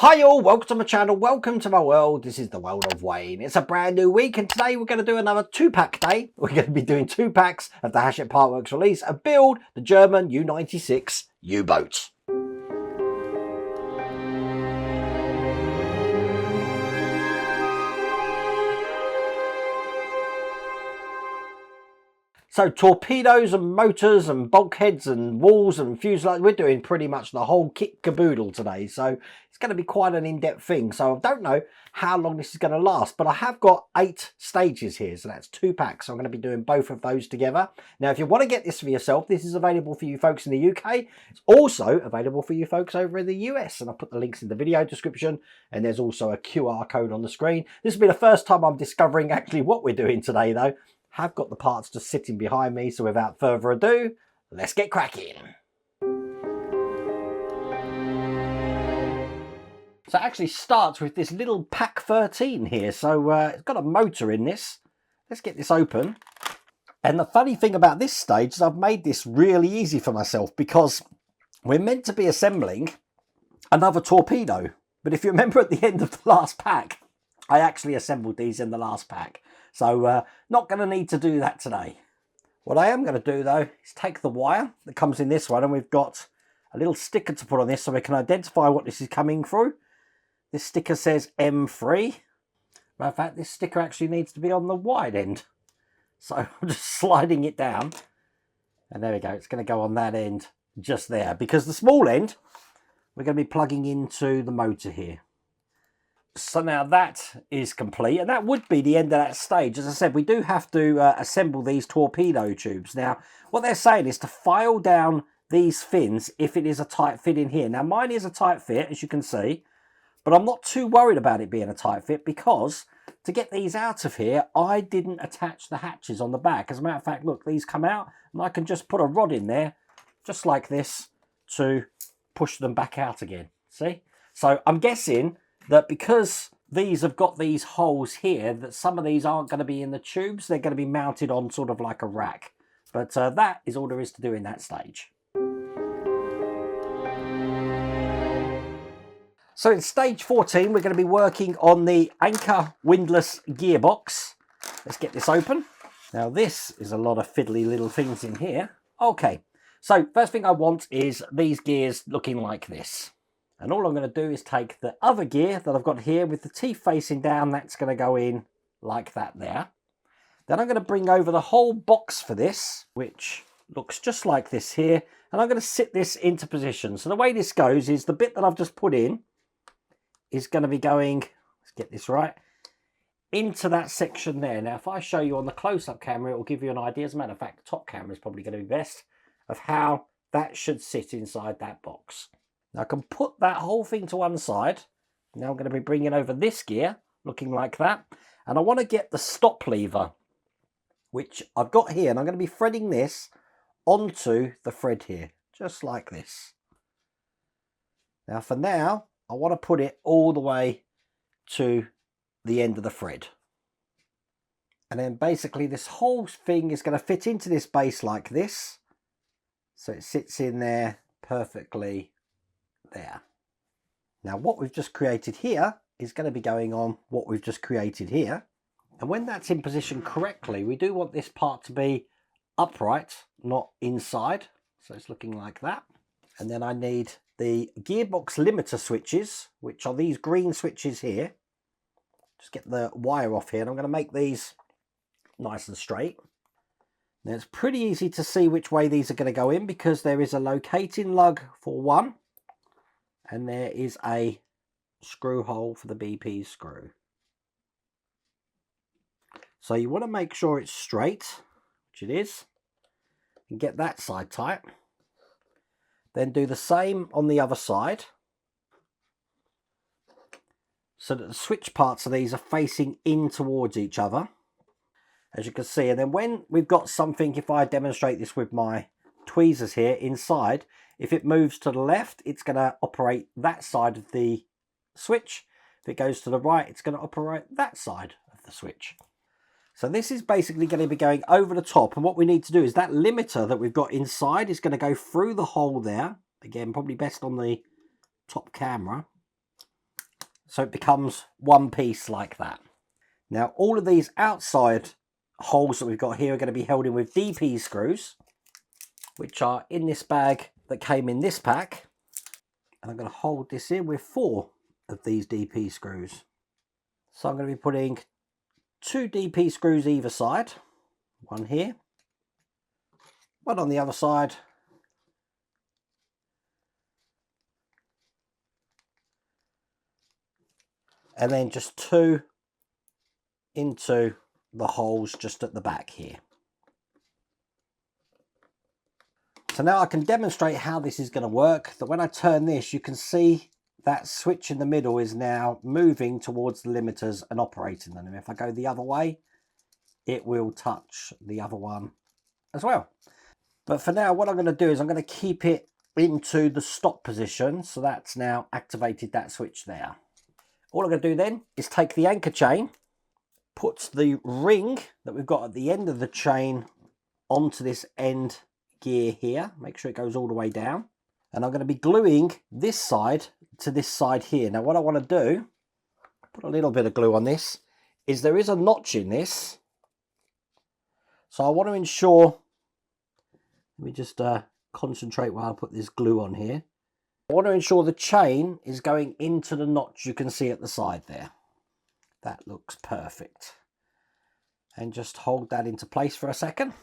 Hi all, welcome to my channel, welcome to my world. This is the world of Wayne. It's a brand new week and today we're going to do another 2-pack day. We're going to be doing 2 packs of the Hachette Partworks release and build the German U96 U-Boat. So torpedoes and motors and bulkheads and walls and fuselages, we're doing pretty much the whole kit caboodle today. So it's going to be quite an in-depth thing. So I don't know how long this is going to last, but I have got 8 stages here. So that's 2 packs. So I'm going to be doing both of those together. Now, if you want to get this for yourself, this is available for you folks in the UK. It's also available for you folks over in the US. And I'll put the links in the video description. And there's also a QR code on the screen. This will be the first time I'm discovering actually what we're doing today though. Have got the parts just sitting behind me, so without further ado, let's get cracking. So it actually starts with this little pack 13 here, so it's got a motor in this. Let's get this open. And the funny thing about this stage is I've made this really easy for myself because we're meant to be assembling another torpedo. But if you remember at the end of the last pack, I actually assembled these in the last pack. So not going to need to do that today. What I am going to do though is take the wire that comes in this one, and we've got a little sticker to put on this so we can identify what this is coming through. This sticker says M3. Matter of fact, this sticker actually needs to be on the wide end. So I'm just sliding it down. And there we go. It's going to go on that end just there. Because the small end, we're going to be plugging into the motor here. So now that is complete, and that would be the end of that stage. As I said, we do have to assemble these torpedo tubes. Now, what they're saying is to file down these fins if it is a tight fit in here. Now, mine is a tight fit, as you can see, but I'm not too worried about it being a tight fit because to get these out of here, I didn't attach the hatches on the back. As a matter of fact, look, these come out, and I can just put a rod in there, just like this, to push them back out again. See? So I'm guessing that because these have got these holes here, that some of these aren't going to be in the tubes, they're going to be mounted on sort of like a rack. But that is all there is to do in that stage. So in stage 14, we're going to be working on the anchor windlass gearbox. Let's get this open. Now this is a lot of fiddly little things in here. Okay, so first thing I want is these gears looking like this. And all I'm going to do is take the other gear that I've got here with the teeth facing down. That's going to go in like that there. Then I'm going to bring over the whole box for this, which looks just like this here. And I'm going to sit this into position. So the way this goes is the bit that I've just put in is going to be going, let's get this right, into that section there. Now, if I show you on the close-up camera, it will give you an idea. As a matter of fact, the top camera is probably going to be best, of how that should sit inside that box. Now I can put that whole thing to one side. Now I'm going to be bringing over this gear, looking like that. And I want to get the stop lever, which I've got here. And I'm going to be threading this onto the thread here, just like this. Now for now, I want to put it all the way to the end of the thread. And then basically this whole thing is going to fit into this base like this. So it sits in there perfectly there. Now what we've just created here is going to be going on what we've just created here, and when that's in position correctly, we do want this part to be upright, not inside. So it's looking like that. And then I need the gearbox limiter switches, which are these green switches here. Just get the wire off here, and I'm going to make these nice and straight. Now it's pretty easy to see which way these are going to go in because there is a locating lug for one, and there is a screw hole for the BP screw. So you want to make sure it's straight, which it is, and get that side tight. Then do the same on the other side, so that the switch parts of these are facing in towards each other, as you can see. And then when we've got something, if I demonstrate this with my tweezers here inside, if it moves to the left, it's going to operate that side of the switch. If it goes to the right, it's going to operate that side of the switch. So this is basically going to be going over the top. And what we need to do is that limiter that we've got inside is going to go through the hole there. Again, probably best on the top camera. so it becomes one piece like that. Now all of these outside holes that we've got here are going to be held in with DP screws, which are in this bag that came in this pack. And I'm going to hold this in with 4 of these DP screws. So I'm going to be putting 2 DP screws either side, one here, one on the other side, and then just 2 into the holes just at the back here. So now I can demonstrate how this is going to work. That when I turn this, you can see that switch in the middle is now moving towards the limiters and operating them. And if I go the other way, it will touch the other one as well. But for now, what I'm going to do is I'm going to keep it into the stop position. So that's now activated that switch there. All I'm going to do then is take the anchor chain, put the ring that we've got at the end of the chain onto this end gear here. Make sure it goes all the way down. And I'm going to be gluing this side to this side here. Now what I want to do, put a little bit of glue on this, is there is a notch in this. So I want to ensure, let me just concentrate while I put this glue on here. I want to ensure the chain is going into the notch you can see at the side there. That looks perfect. And just hold that into place for a second.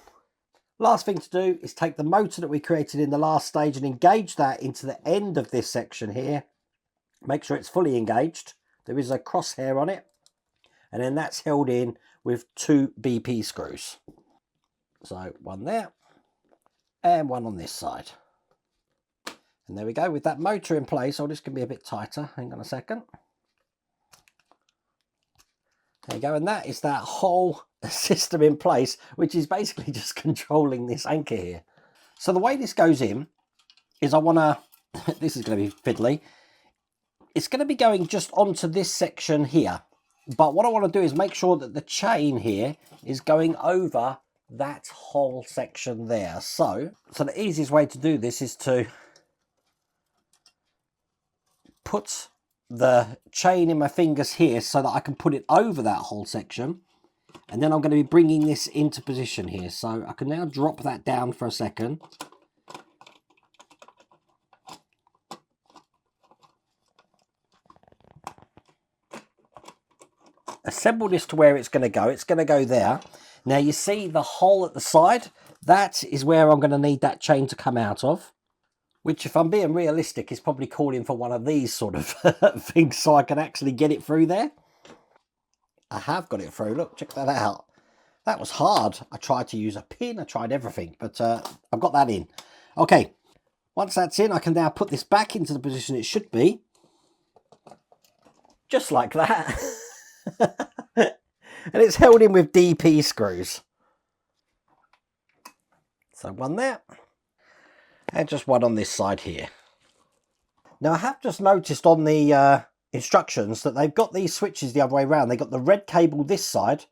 Last thing to do is take the motor that we created in the last stage and engage that into the end of this section here. Make sure it's fully engaged. There is a crosshair on it. And then that's held in with 2 BP screws. So one there and one on this side. And there we go. With that motor in place, oh, this can be a bit tighter. Hang on a second. There you go. And that is that whole system in place, which is basically just controlling this anchor here. So the way this goes in is I want to, this is going to be fiddly. It's going to be going just onto this section here. But what I want to do is make sure that the chain here is going over that whole section there. So the easiest way to do this is to put the chain in my fingers here so that I can put it over that whole section. And then I'm going to be bringing this into position here. So I can now drop that down for a second. Assemble this to where it's going to go. It's going to go there. Now you see the hole at the side? That is where I'm going to need that chain to come out of. Which, if I'm being realistic, is probably calling for one of these sort of things so I can actually get it through there. I have got it through. Look, check that out. That was hard. I tried to use a pin. I tried everything, but I've got that in. Okay, once that's in, I can now put this back into the position it should be. Just like that. And it's held in with DP screws. So one there. And just one on this side here. Now I have just noticed on the instructions that they've got these switches the other way around. They've got the red cable this side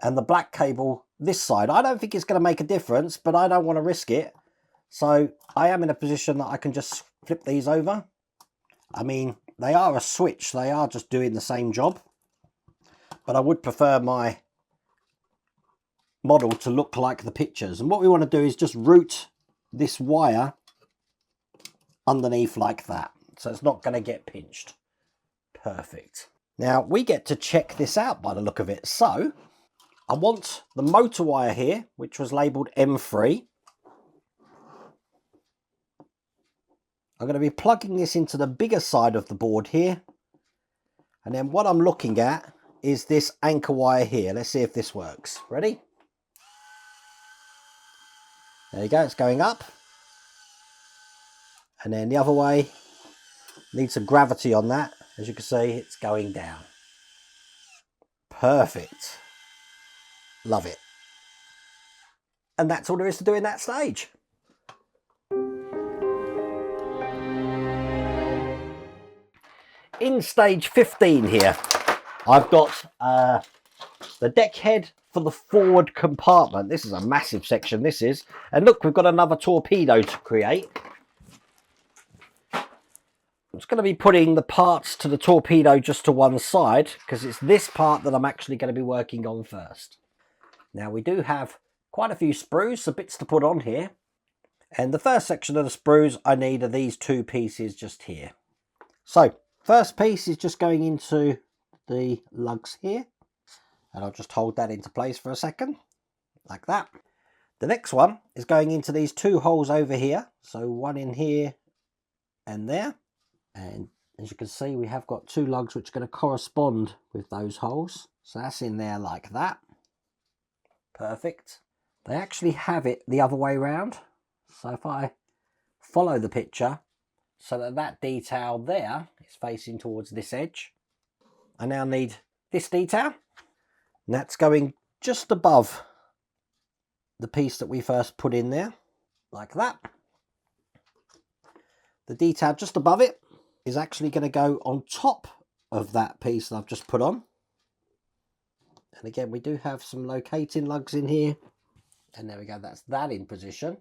and the black cable this side. I don't think it's going to make a difference, but I don't want to risk it. So I am in a position that I can just flip these over. I mean, they are a switch. They are just doing the same job. But I would prefer my model to look like the pictures. And what we want to do is just route this wire underneath like that. So it's not going to get pinched. Perfect. Now we get to check this out by the look of it. So I want the motor wire here, which was labelled M3. I'm going to be plugging this into the bigger side of the board here. And then what I'm looking at is this anchor wire here. Let's see if this works. Ready? There you go, it's going up. And then the other way, need some gravity on that. As you can see, it's going down. Perfect. Love it. And that's all there is to do in that stage. In stage 15 here, I've got the deck head for the forward compartment. This is a massive section, this is. And look, we've got another torpedo to create. I'm just going to be putting the parts to the torpedo just to one side, because it's this part that I'm actually going to be working on first. Now we do have quite a few sprues, so bits to put on here. And the first section of the sprues I need are these two pieces just here. So first piece is just going into the lugs here. And I'll just hold that into place for a second, like that. The next one is going into these two holes over here. So one in here and there. And as you can see, we have got two lugs which are going to correspond with those holes. So that's in there like that. Perfect. They actually have it the other way around. So if I follow the picture so that that detail there is facing towards this edge, I now need this detail. And that's going just above the piece that we first put in there, like that. The detail just above it is actually going to go on top of that piece that I've just put on. And again, we do have some locating lugs in here. And there we go, that's that in position.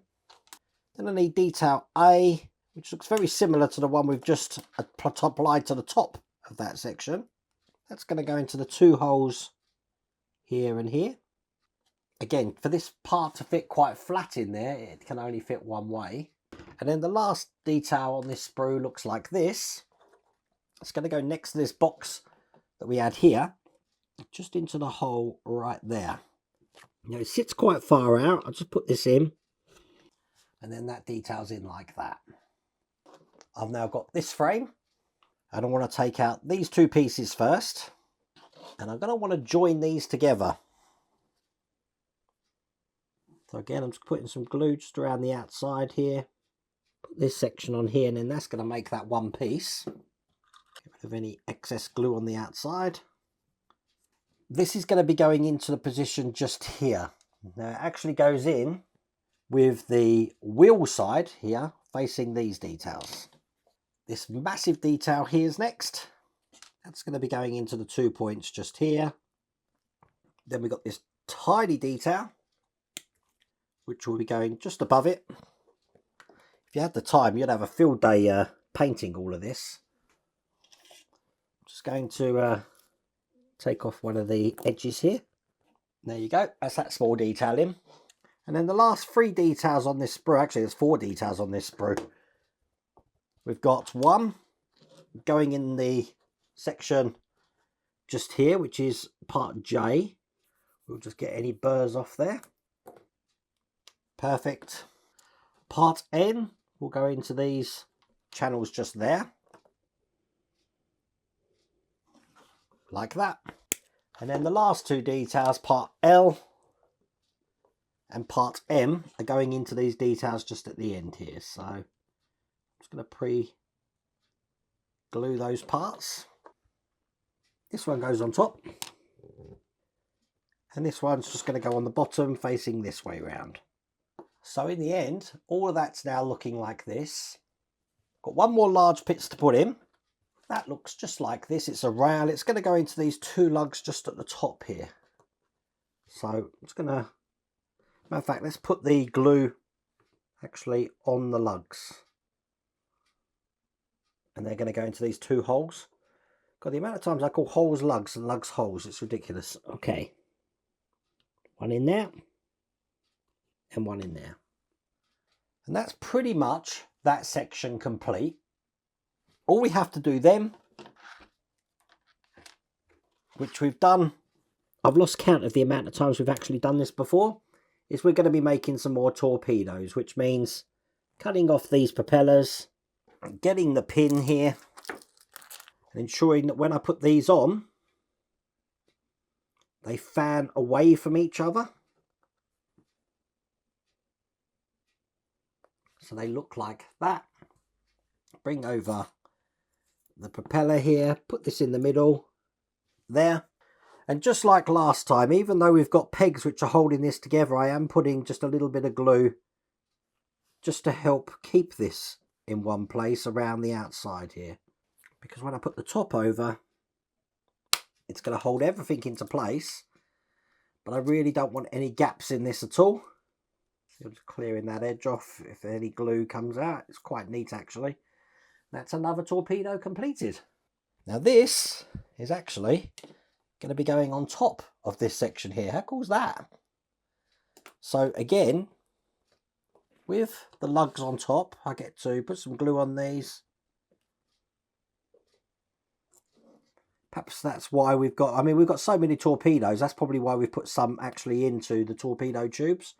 Then I need detail A, which looks very similar to the one we've just applied to the top of that section. That's going to go into the two holes here and here. Again, for this part to fit quite flat in there, it can only fit one way. And then the last detail on this sprue looks like this. It's going to go next to this box that we had here, just into the hole right there. Now it sits quite far out. I'll just put this in, and then that detail's in like that. I've now got this frame, and I want to take out these two pieces first, and I'm going to want to join these together. So again, I'm just putting some glue just around the outside here. Put this section on here, and then that's going to make that one piece. Get rid of any excess glue on the outside. This is going to be going into the position just here. Now it actually goes in with the wheel side here facing these details. This massive detail here is next. That's going to be going into the 2 points just here. Then we've got this tiny detail which will be going just above it. If you had the time, you'd have a field day painting all of this. Just going to take off one of the edges here. There you go, that's that small detail in. And then the last three details on this sprue, actually there's four details on this sprue. We've got one going in the section just here, which is part J. We'll just get any burrs off there. Perfect. Part N will go into these channels just there. Like that. And then the last two details, part L and part M, are going into these details just at the end here. So I'm just going to pre-glue those parts. This one goes on top. And this one's just going to go on the bottom facing this way round. So in the end, all of that's now looking like this. Got one more large bits to put in. That looks just like this. It's a rail. It's going to go into these two lugs just at the top here. So I'm just going to, matter of fact, let's put the glue actually on the lugs. And they're going to go into these two holes. God, the amount of times I call holes lugs and lugs holes, it's ridiculous. Okay. One in there. And one in there. And that's pretty much that section complete. All we have to do then, which we've done, I've lost count of the amount of times we've actually done this before, is we're going to be making some more torpedoes, which means cutting off these propellers, getting the pin here, and ensuring that when I put these on, they fan away from each other. So they look like that. Bring over the propeller here, put this in the middle there, and just like last time, even though we've got pegs which are holding this together, I am putting just a little bit of glue just to help keep this in one place around the outside here, because when I put the top over, it's going to hold everything into place, but I really don't want any gaps in this at all. So just clearing that edge off if any glue comes out. It's quite neat actually. That's another torpedo completed. Now this is actually going to be going on top of this section here. How cool is that? So again, with the lugs on top, I get to put some glue on these. Perhaps that's why we've got, I mean, we've got so many torpedoes. That's probably why we've put some actually into the torpedo tubes.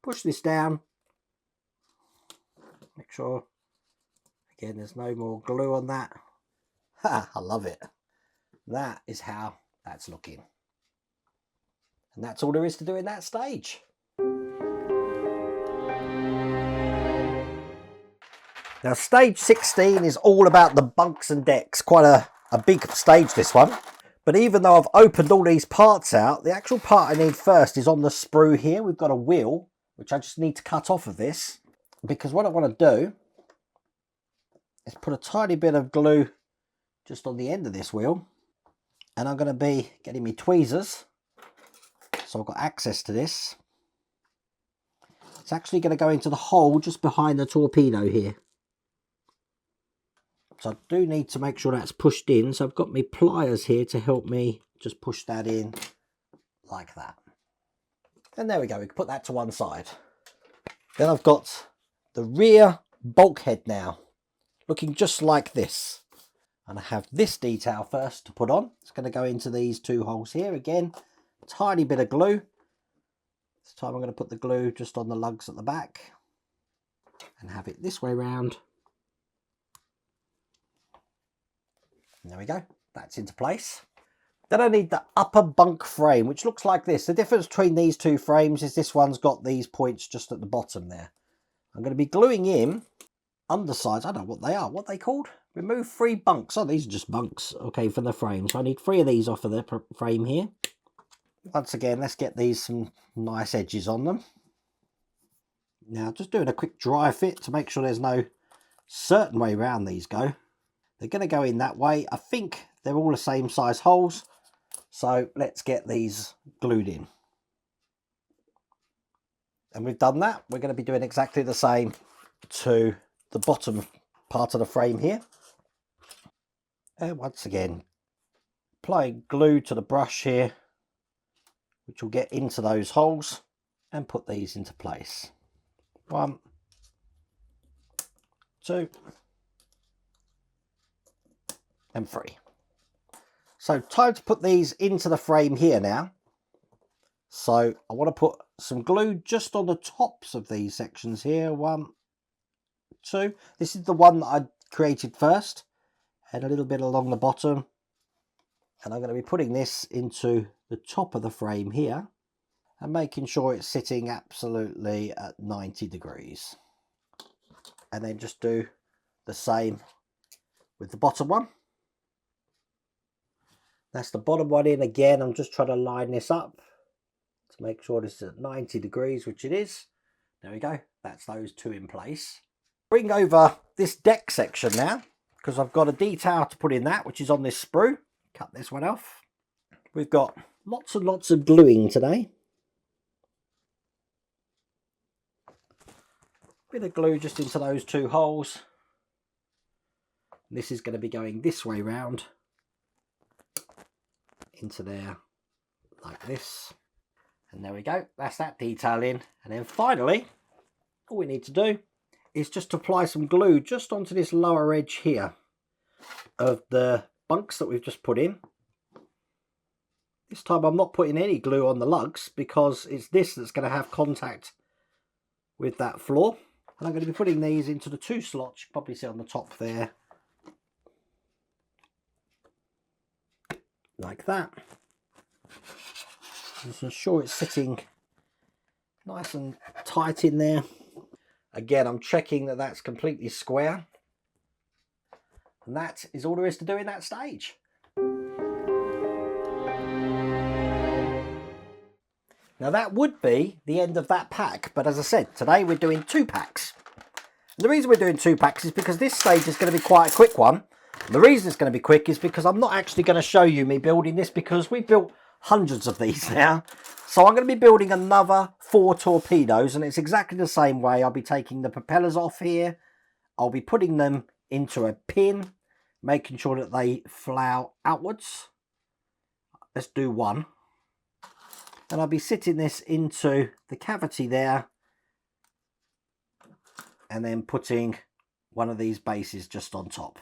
Push this down. Make sure, again, there's no more glue on that. Ha, I love it. That is how that's looking. And that's all there is to do in that stage. Now, stage 16 is all about the bunks and decks. Quite a big stage, this one. But even though I've opened all these parts out, the actual part I need first is on the sprue here. We've got a wheel, which I just need to cut off of this. Because what I want to do is put a tiny bit of glue just on the end of this wheel. And I'm going to be getting me tweezers. So I've got access to this. It's actually going to go into the hole just behind the torpedo here. So I do need to make sure that's pushed in. So I've got my pliers here to help me just push that in like that. And there we go. We can put that to one side. Then I've got the rear bulkhead now, looking just like this. And I have this detail first to put on. It's going to go into these two holes here. Again, tiny bit of glue. This time I'm going to put the glue just on the lugs at the back and have it this way round. And there we go. That's into place. Then I need the upper bunk frame, which looks like this. The difference between these two frames is this one's got these points just at the bottom there. I'm going to be gluing in undersides. I don't know what they are. What are they called? Remove 3 bunks. Oh, these are just bunks. Okay, for the frame. So I need 3 of these off of the frame here. Once again, let's get these some nice edges on them. Now, just doing a quick dry fit to make sure there's no certain way around these go. They're going to go in that way. I think they're all the same size holes. So let's get these glued in. And we've done that. We're going to be doing exactly the same to the bottom part of the frame here. And once again, applying glue to the brush here, which will get into those holes and put these into place. 1, 2, and 3. So time to put these into the frame here now. So I want to put some glue just on the tops of these sections here. 1, 2. This is the one that I created first, and a little bit along the bottom. And I'm going to be putting this into the top of the frame here and making sure it's sitting absolutely at 90 degrees. And then just do the same with the bottom one. That's the bottom one in again. I'm just trying to line this up to make sure this is at 90 degrees, which it is. There we go. That's those 2 in place. Bring over this deck section now, because I've got a detail to put in that, which is on this sprue. Cut this one off. We've got lots and lots of gluing today. Bit of glue just into those 2 holes. This is going to be going this way round into there like this. And there we go. That's that detail in. And then finally, all we need to do is just apply some glue just onto this lower edge here of the bunks that we've just put in. This time I'm not putting any glue on the lugs because it's this that's going to have contact with that floor. And I'm going to be putting these into the 2 slots. You can probably see on the top there. Like that. Just ensure it's sitting nice and tight in there. Again, I'm checking that that's completely square. And that is all there is to do in that stage. Now that would be the end of that pack, but as I said, today we're doing 2 packs. And the reason we're doing 2 packs is because this stage is going to be quite a quick one. And the reason it's going to be quick is because I'm not actually going to show you me building this, because we've built hundreds of these now. So I'm going to be building another 4 torpedoes, and it's exactly the same way. I'll be taking the propellers off here. I'll be putting them into a pin, making sure that they flow outwards. Let's do one. And I'll be sitting this into the cavity there, and then putting one of these bases just on top.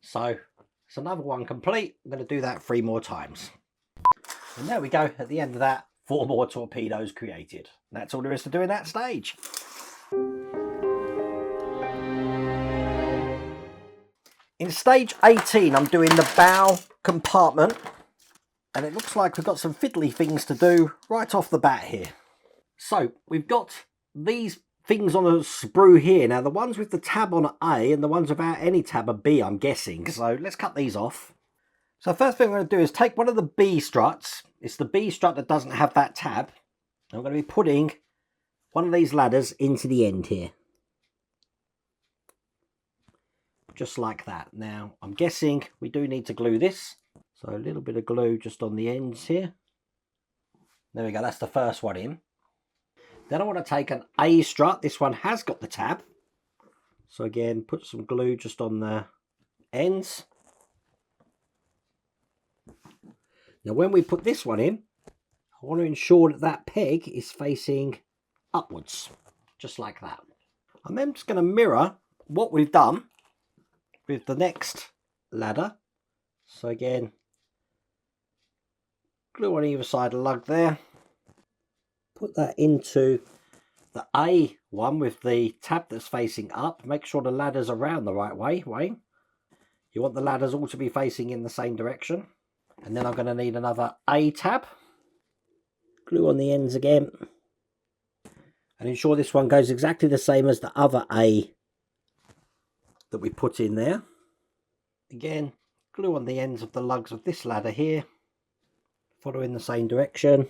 So it's another one complete. I'm going to do that 3 more times. And there we go. At the end of that, 4 more torpedoes created. That's all there is to do in that stage. In stage 18, I'm doing the bow compartment. And it looks like we've got some fiddly things to do right off the bat here. So we've got these things on a sprue here. Now the ones with the tab on A and the ones without any tab are B, I'm guessing. So let's cut these off. So first thing I'm going to do is take one of the B struts. It's the B strut that doesn't have that tab. I'm going to be putting one of these ladders into the end here. Just like that. Now I'm guessing we do need to glue this. So a little bit of glue just on the ends here. There we go, that's the first one in. Then I want to take an A strut. This one has got the tab. So again, put some glue just on the ends. Now when we put this one in, I want to ensure that that peg is facing upwards. Just like that. I'm then just going to mirror what we've done with the next ladder. So again, glue on either side of the lug there. Put that into the A one with the tab that's facing up. Make sure the ladder's around the right way, Wayne. You want the ladders all to be facing in the same direction. And then I'm going to need another A tab. Glue on the ends again. And ensure this one goes exactly the same as the other A that we put in there. Again, glue on the ends of the lugs of this ladder here. Following the same direction.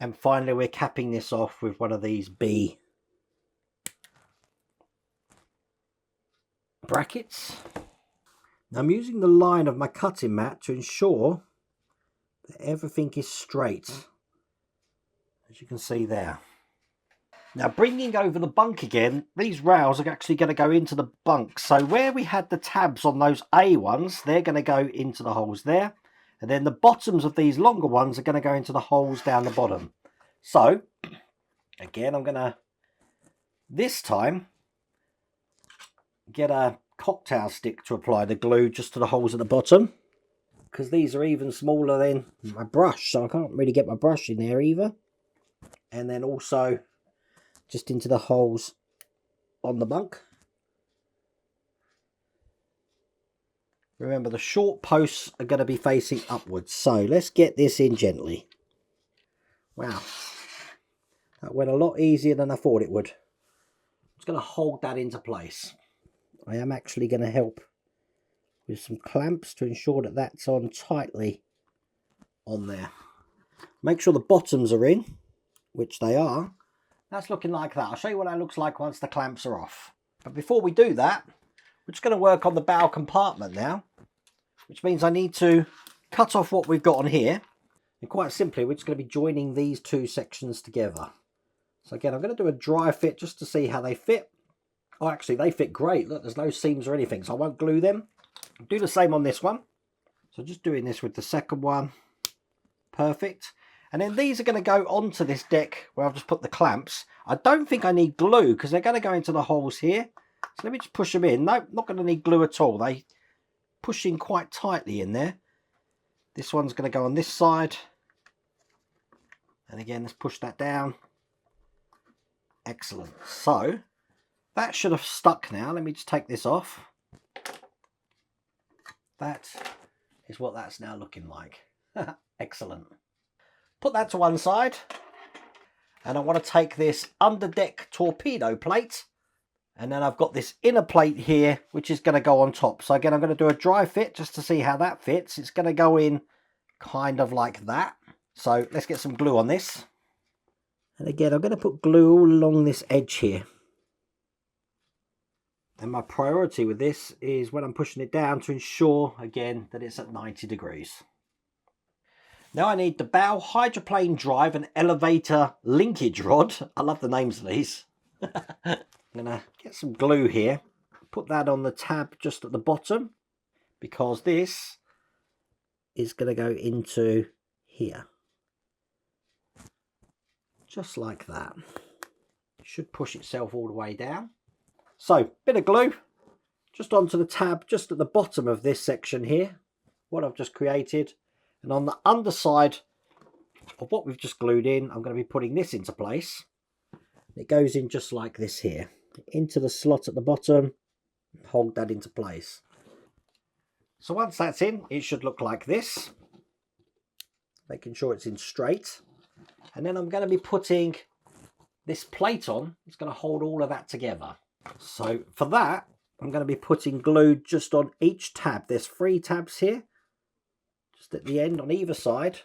And finally we're capping this off with one of these B brackets. Now I'm using the line of my cutting mat to ensure that everything is straight, as you can see there. Now bringing over the bunk again, these rails are actually going to go into the bunk. So where we had the tabs on those A ones, they're going to go into the holes there. And then the bottoms of these longer ones are going to go into the holes down the bottom. So, again, I'm going to, this time, get a cocktail stick to apply the glue just to the holes at the bottom. Because these are even smaller than my brush, so I can't really get my brush in there either. And then also, just into the holes on the bunk. Remember, the short posts are going to be facing upwards. So let's get this in gently. Wow. That went a lot easier than I thought it would. I'm just going to hold that into place. I am actually going to help with some clamps to ensure that that's on tightly on there. Make sure the bottoms are in, which they are. That's looking like that. I'll show you what that looks like once the clamps are off. But before we do that, we're just going to work on the bow compartment now, which means I need to cut off what we've got on here. And quite simply, we're just going to be joining these two sections together. So again, I'm going to do a dry fit just to see how they fit. Oh, actually, they fit great. Look, there's no seams or anything, so I won't glue them. I'll do the same on this one. So just doing this with the second one. Perfect. And then these are going to go onto this deck where I've just put the clamps. I don't think I need glue because they're going to go into the holes here. So let me just push them in. No, not going to need glue at all. They push in quite tightly in there. This one's going to go on this side. And again, let's push that down. Excellent. So that should have stuck now. Let me just take this off. That is what that's now looking like. Excellent. Put that to one side. And I want to take this underdeck torpedo plate. And then I've got this inner plate here, which is going to go on top. So again, I'm going to do a dry fit just to see how that fits. It's going to go in kind of like that. So let's get some glue on this. And again, I'm going to put glue all along this edge here. And my priority with this is when I'm pushing it down to ensure, again, that it's at 90 degrees. Now I need the bow hydroplane drive and elevator linkage rod. I love the names of these. I'm going to get some glue here, put that on the tab just at the bottom, because this is going to go into here. Just like that. It should push itself all the way down. So, bit of glue just onto the tab just at the bottom of this section here, what I've just created. And on the underside of what we've just glued in, I'm going to be putting this into place. It goes in just like this here, into the slot at the bottom, hold that into place. So once that's in, it should look like this, making sure it's in straight. And then I'm going to be putting this plate on. It's going to hold all of that together. So for that, I'm going to be putting glue just on each tab. There's 3 tabs here, just at the end on either side.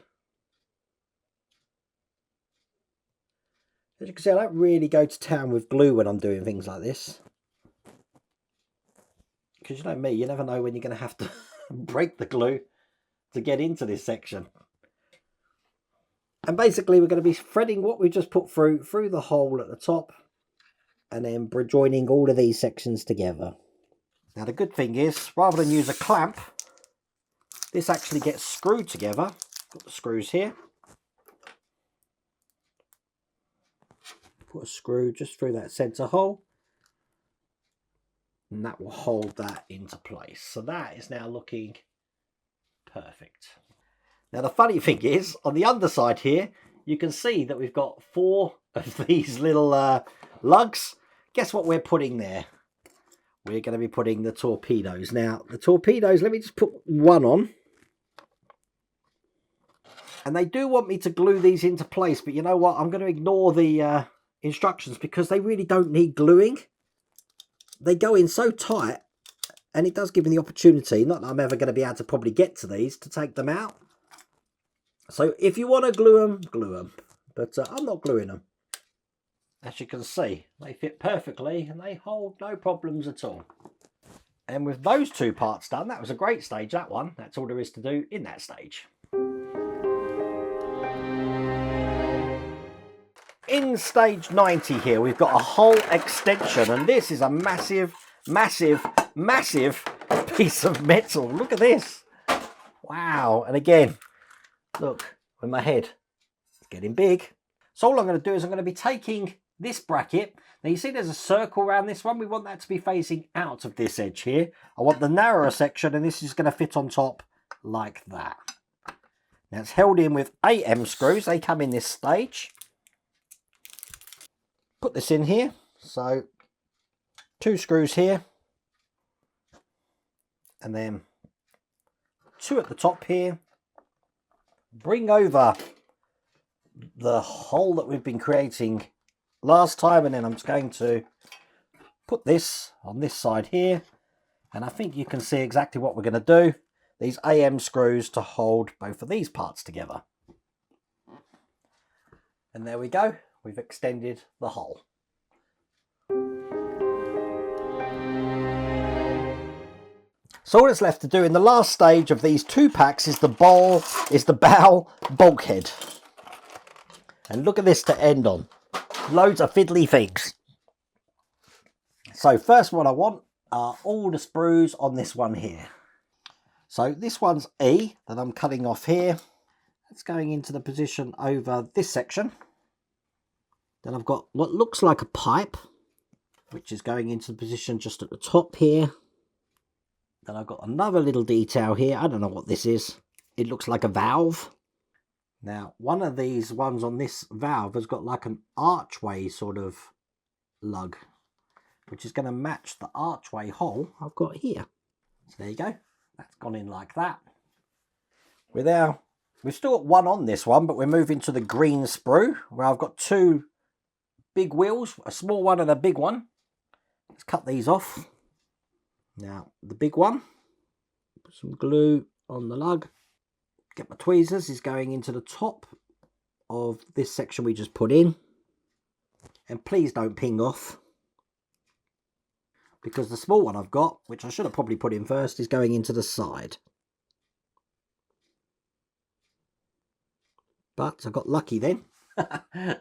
As you can see, I don't really go to town with glue when I'm doing things like this. Because you know me, you never know when you're going to have to break the glue to get into this section. And basically we're going to be threading what we just put through the hole at the top, and then joining all of these sections together. Now the good thing is, rather than use a clamp, this actually gets screwed together. Got the screws here. Put a screw just through that centre hole, and that will hold that into place. So that is now looking perfect. Now the funny thing is, on the underside here, you can see that we've got 4 of these little lugs. Guess what we're putting there? We're going to be putting the torpedoes. Now the torpedoes, let me just put one on. And they do want me to glue these into place, but you know what? I'm going to ignore the instructions because they really don't need gluing. They go in so tight, and it does give me the opportunity, not that I'm ever going to be able to probably get to these, to take them out. So if you want to glue them, glue them. But I'm not gluing them. As you can see, they fit perfectly and they hold no problems at all. And with those 2 parts done, that was a great stage, that one. That's all there is to do in that stage. In stage 90 here, we've got a hull extension, and this is a massive, massive, massive piece of metal. Look at this. Wow. And again, look, with my head, it's getting big. So all I'm going to do is I'm going to be taking this bracket. Now you see there's a circle around this one. We want that to be facing out of this edge here. I want the narrower section, and this is going to fit on top like that. Now it's held in with AM screws. They come in this stage. Put this in here. So 2 screws here. And then 2 at the top here. Bring over the hole that we've been creating last time, and then I'm just going to put this on this side here, and I think you can see exactly what we're going to do. These AM screws to hold both of these parts together. And there we go, we've extended the hole. So all that's left to do in the last stage of these 2 packs is the bow bulkhead. And look at this to end on. Loads of fiddly things. So first what I want are all the sprues on this one here. So this one's E that I'm cutting off here. It's going into the position over this section. Then I've got what looks like a pipe, which is going into the position just at the top here. Then I've got another little detail here. I don't know what this is. It looks like a valve. Now, one of these ones on this valve has got like an archway sort of lug, which is going to match the archway hole I've got here. So there you go. That's gone in like that. We've still got one on this one, but we're moving to the green sprue, where I've got 2 big wheels, a small one and a big one. Let's cut these off. Now, the big one, put some glue on the lug. Get my tweezers, is going into the top of this section we just put in. And please don't ping off, because the small one I've got, which I should have probably put in first, is going into the side. But I got lucky then.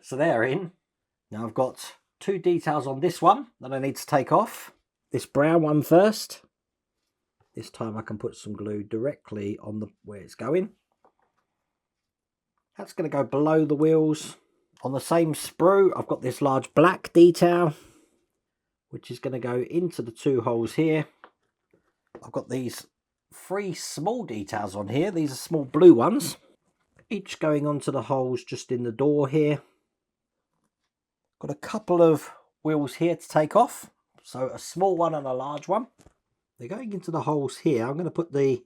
So they're in. Now I've got 2 details on this one that I need to take off. This brown one first. This time I can put some glue directly on the where it's going. That's going to go below the wheels. On the same sprue, I've got this large black detail, which is going to go into the 2 holes here. I've got these 3 small details on here. These are small blue ones, each going onto the holes just in the door here. Got a couple of wheels here to take off, so a small one and a large one. They're going into the holes here. I'm going to put the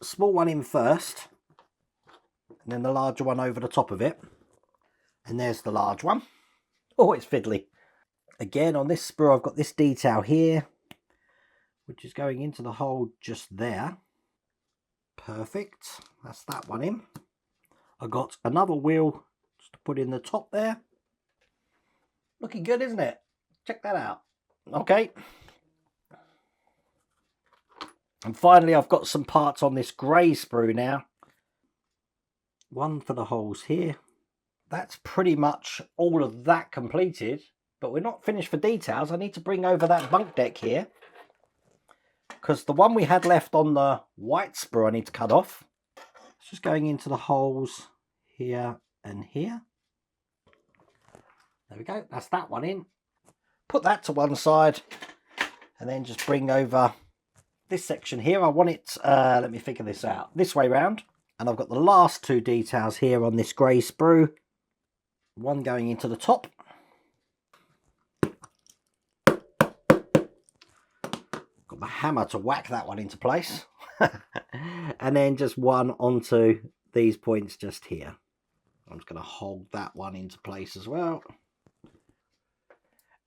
small one in first, and then the larger one over the top of it. And there's the large one. Oh, it's fiddly. Again, on this sprue, I've got this detail here, which is going into the hole just there. Perfect. That's that one in. I got another wheel just to put in the top there. Looking good, isn't it? Check that out. Okay. And finally, I've got some parts on this grey sprue now. One for the holes here. That's pretty much all of that completed, but we're not finished for details. I need to bring over that bunk deck here, because the one we had left on the white sprue I need to cut off. It's just going into the holes here and here. There we go, that's that one in. Put that to one side, and then just bring over this section here. I want it, let me figure this out, this way round. And I've got the last 2 details here on this grey sprue. One going into the top. Got my hammer to whack that one into place. And then just one onto these points just here. I'm just going to hold that one into place as well.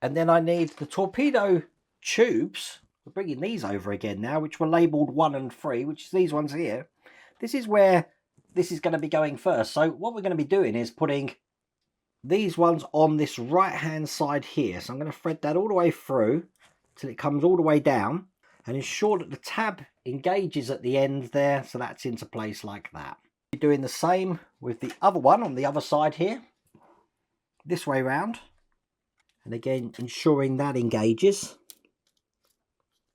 And then I need the torpedo tubes. We're bringing these over again now, which were labelled 1 and 3, which is these ones here. This is where this is going to be going first. So what we're going to be doing is putting these ones on this right hand side here. So I'm going to thread that all the way through till it comes all the way down, and ensure that the tab engages at the end there, so that's into place like that. We're doing the same with the other one on the other side here, this way round, and again ensuring that engages.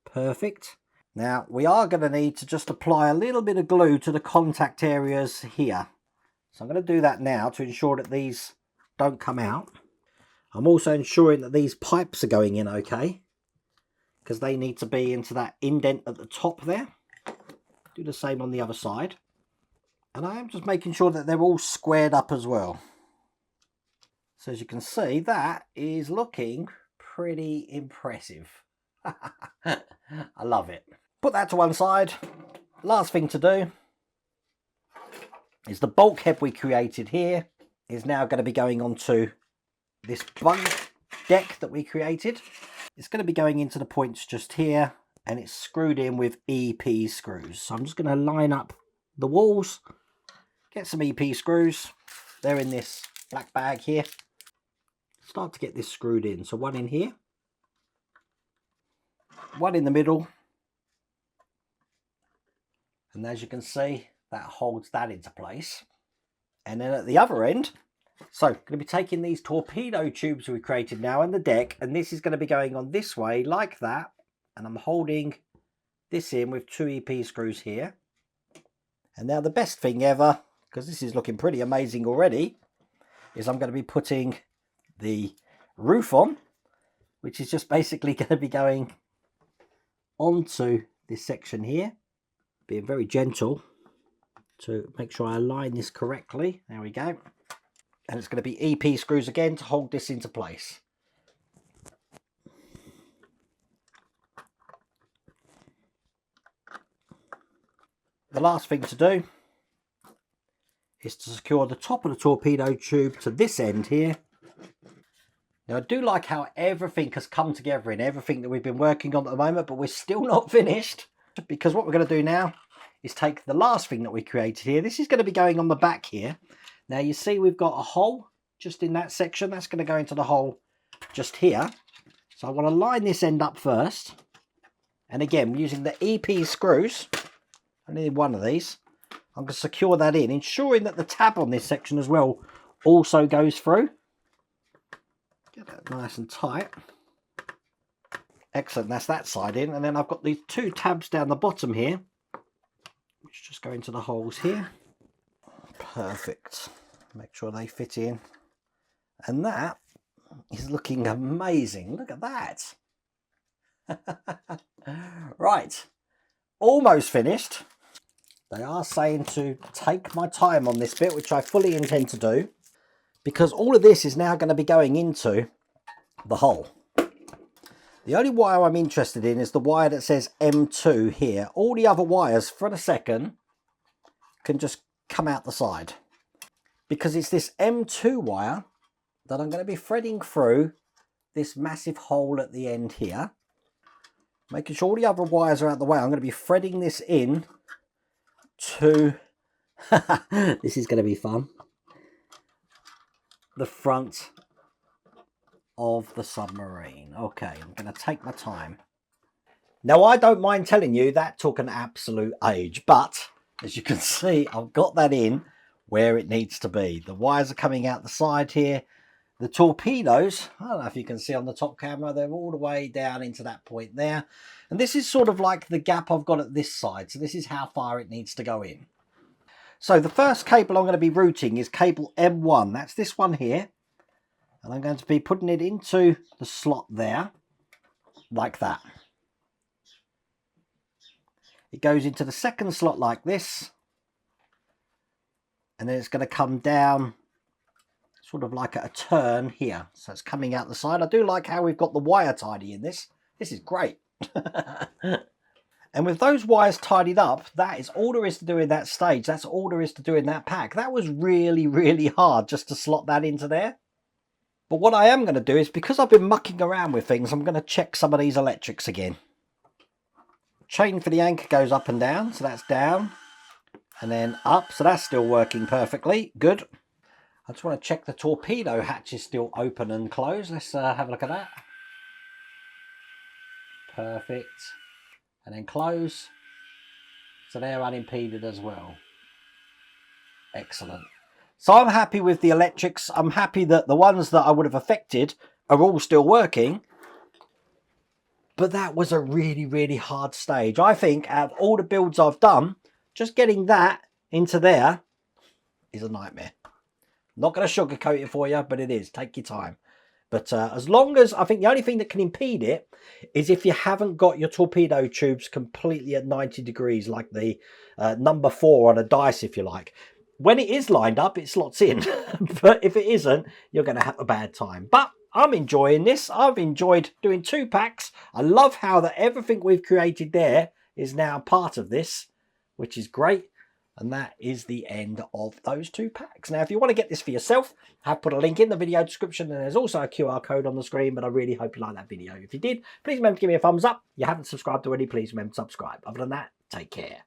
Perfect. Now we are going to need to just apply a little bit of glue to the contact areas here, so I'm going to do that now to ensure that these don't come out. I'm also ensuring that these pipes are going in okay, because they need to be into that indent at the top there. Do the same on the other side, and I am just making sure that they're all squared up as well. So as you can see, that is looking pretty impressive. I love it. Put that to one side. Last thing to do is the bulkhead we created here is now going to be going onto this bunk deck that we created. It's going to be going into the points just here, and it's screwed in with EP screws. So I'm just going to line up the walls, get some EP screws. They're in this black bag here. Start to get this screwed in. So one in here, one in the middle, and as you can see, that holds that into place. And then at the other end, so going to be taking these torpedo tubes we created now and the deck, and this is going to be going on this way like that, and I'm holding this in with 2 EP screws here. And now the best thing ever, because this is looking pretty amazing already, is I'm going to be putting the roof on, which is just basically going to be going onto this section here, being very gentle to make sure I align this correctly. There we go. And it's going to be EP screws again to hold this into place. The last thing to do is to secure the top of the torpedo tube to this end here. Now I do like how everything has come together in everything that we've been working on at the moment, but we're still not finished, because what we're going to do now is take the last thing that we created here. This is going to be going on the back here. Now you see we've got a hole just in that section. That's going to go into the hole just here. So I want to line this end up first. And again, using the EP screws, I need one of these. I'm going to secure that in, ensuring that the tab on this section as well also goes through. Get that nice and tight. Excellent, that's that side in. And then I've got these 2 tabs down the bottom here, which just go into the holes here. Perfect. Make sure they fit in. And that is looking amazing. Look at that. Right, almost finished. They are saying to take my time on this bit, which I fully intend to do, because all of this is now going to be going into the hole. The only wire I'm interested in is the wire that says M2 here. All the other wires, for a second, can just come out the side, because it's this M2 wire that I'm going to be threading through this massive hole at the end here. Making sure all the other wires are out of the way, I'm going to be threading this in to, this is going to be fun, the front of the submarine. Okay, I'm going to take my time. Now, I don't mind telling you that took an absolute age, but as you can see, I've got that in where it needs to be. The wires are coming out the side here. The torpedoes, I don't know if you can see on the top camera, they're all the way down into that point there. And this is sort of like the gap I've got at this side. So this is how far it needs to go in. So the first cable I'm going to be routing is cable M1. That's this one here. And I'm going to be putting it into the slot there, like that. It goes into the second slot like this. And then it's going to come down sort of like a turn here. So it's coming out the side. I do like how we've got the wire tidy in this. This is great. And with those wires tidied up, that is all there is to do in that stage. That's all there is to do in that pack. That was really, really hard just to slot that into there. But what I am going to do is, because I've been mucking around with things, I'm going to check some of these electrics again. Chain for the anchor goes up and down. So that's down and then up. So that's still working perfectly. Good. I just want to check the torpedo hatch is still open and closed. Let's have a look at that. Perfect. And then close. So they're unimpeded as well. Excellent. So I'm happy with the electrics. I'm happy that the ones that I would have affected are all still working. But that was a really, really hard stage. I think out of all the builds I've done, just getting that into there is a nightmare. Not going to sugarcoat it for you, but it is. Take your time. But as long as, I think the only thing that can impede it is if you haven't got your torpedo tubes completely at 90 degrees, like the number 4 on a dice, if you like. When it is lined up, it slots in. But if it isn't, you're going to have a bad time. But I'm enjoying this. I've enjoyed doing 2 packs. I love how that everything we've created there is now part of this, which is great. And that is the end of those 2 packs. Now, if you want to get this for yourself, I've put a link in the video description, and there's also a QR code on the screen, but I really hope you like that video. If you did, please remember to give me a thumbs up. If you haven't subscribed already, please remember to subscribe. Other than that, take care.